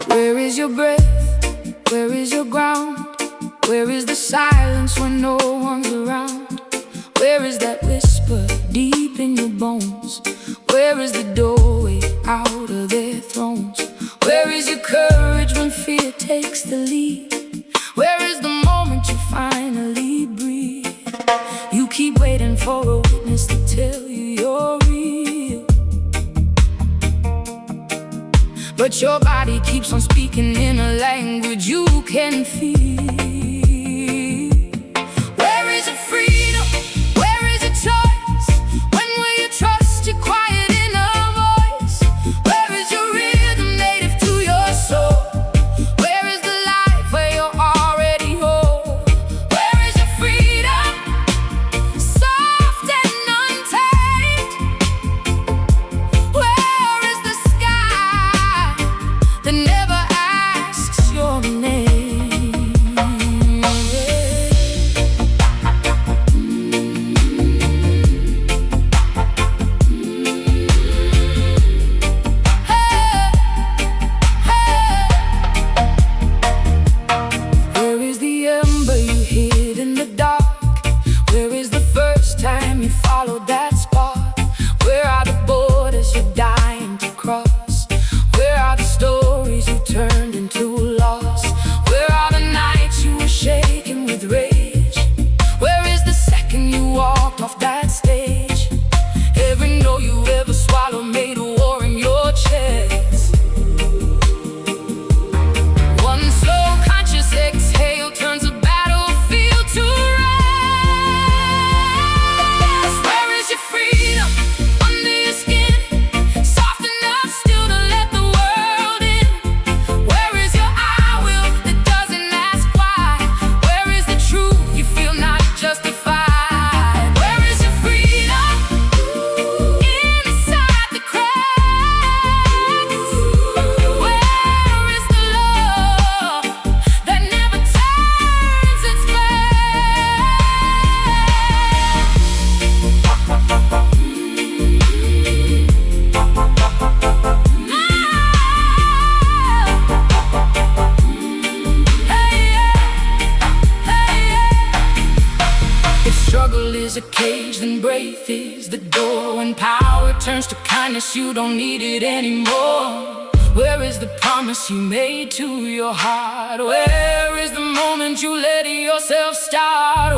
Where is your breath? Where is your ground? Where is the silence when no one's around? Where is that whisper deep in your bones? Where is the doorway out of their thrones? Where is your courage when fear takes the lead? Where is the moment you finally breathe? You keep waiting for a witness to tell you you're real, but your body keeps on speaking in a language you can feel. Where is your freedom? Where is your choice? When will you trust your quiet inner voice? Where is your rhythm native to your soul? Where is the life where you're already whole? Where is your freedom? Soft and untamed. Where is the sky that never asks your name? Where is the ember you hid in the dark? Where is the first time you followed that spark? Where are the borders you're dying to cross? Where are the stories you turned into loss? Where are the nights you were shaking with rage? Where is the second you walked off that stage? Every note you ever swallowed made a war in your chest. One slow conscious exhale turns a battlefield to rest. Where is your freedom under your skin? Soft enough still to let the world in. Where is your I will that doesn't ask why? Where is the truth you feel not justified? Where is your freedom? Inside the cracks. Where is the love that never turns its If struggle is a cage, then brave is the door. When power turns to kindness, you don't need it anymore. Where is the promise you made to your heart? Where is the moment you let yourself start?